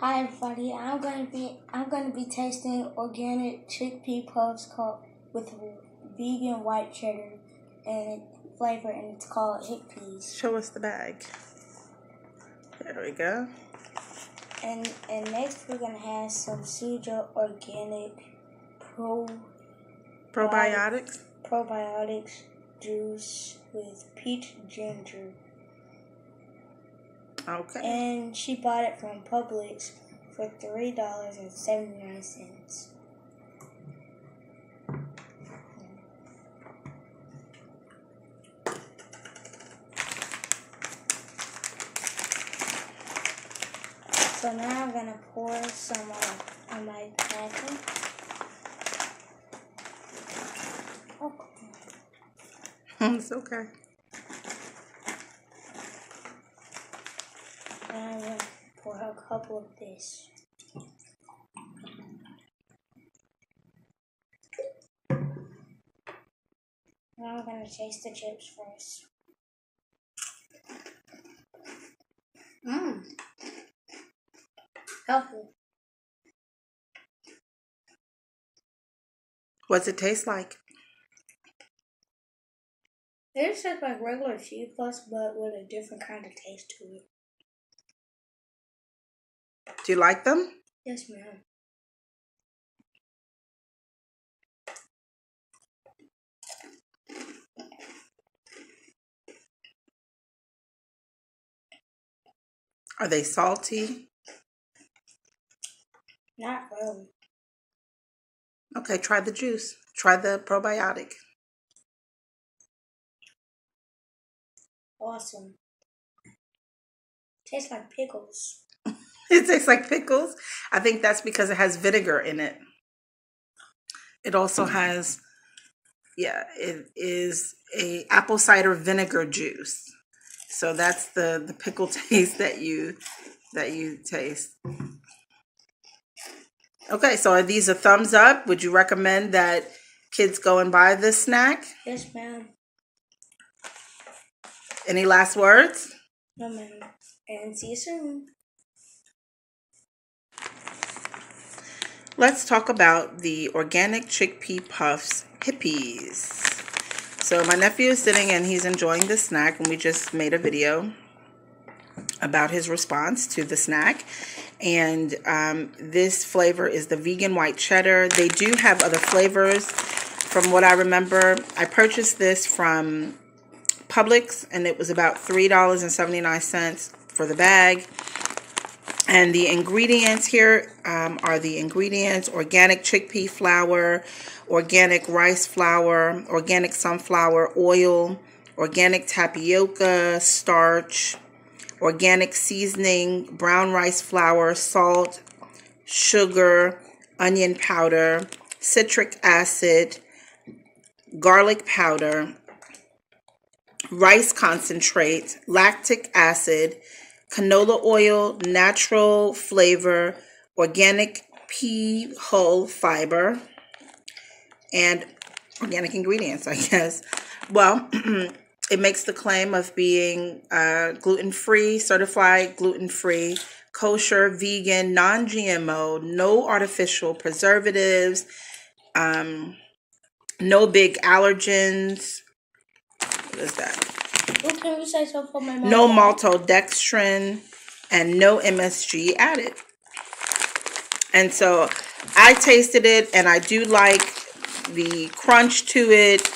Hi everybody, I'm gonna be tasting organic chickpea puffs called with vegan white cheddar and flavor, and it's called chickpeas. Show us the bag. There we go. And next we're gonna have some Suja organic Probiotics juice with peach ginger. Okay. And she bought it from Publix for $3.79. So now I'm gonna pour some on my napkin. Oh. It's okay. Now I'm gonna pour a couple of this. Now I'm gonna taste the chips first. Healthy. What's it taste like? It tastes like regular cheese puffs, but with a different kind of taste to it. Do you like them? Yes, ma'am. Are they salty? Not really. Okay, try the juice. Try the probiotic. Awesome. Tastes like pickles. It tastes like pickles. I think that's because it has vinegar in it. It also has, it is a apple cider vinegar juice. So that's the pickle taste that you taste. Okay, so are these a thumbs up? Would you recommend that kids go and buy this snack? Yes, ma'am. Any last words? No, ma'am. And see you soon. Let's talk about the organic chickpea puffs hippies. So my nephew is sitting and he's enjoying the snack, and we just made a video about his response to the snack. And this flavor is the vegan white cheddar. They do have other flavors from what I remember. I purchased this from Publix and it was about $3.79 for the bag. And the ingredients here are the ingredients: organic chickpea flour, organic rice flour, organic sunflower oil, organic tapioca starch, organic seasoning, brown rice flour, salt, sugar, onion powder, citric acid, garlic powder, rice concentrate, lactic acid, canola oil, natural flavor, organic pea hull fiber, and organic ingredients, I guess. Well, it makes the claim of being gluten-free, certified gluten-free, kosher, vegan, non-GMO, no artificial preservatives, no big allergens. What is that? What can you say so for my mom? No maltodextrin and no MSG added. And so I tasted it and I do like the crunch to it.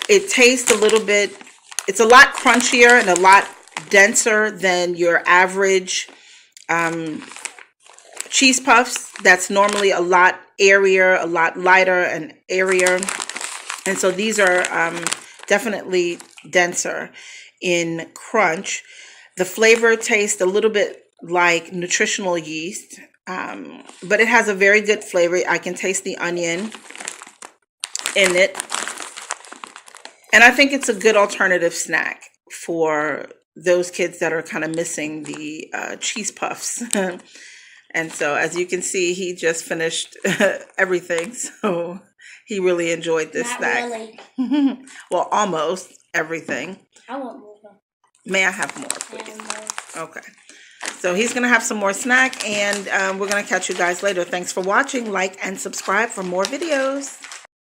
It tastes a little bit, it's a lot crunchier and a lot denser than your average cheese puffs. That's normally a lot airier, a lot lighter and airier. And so these are definitely denser in crunch. The flavor tastes a little bit like nutritional yeast, but it has a very good flavor. I can taste the onion in it. And I think it's a good alternative snack for those kids that are kind of missing the cheese puffs. And so as you can see, he just finished everything. So he really enjoyed this snack. Really. Well, almost everything. I want more. May I have more, please? Okay. So he's going to have some more snack, and we're going to catch you guys later. Thanks for watching. Like and subscribe for more videos.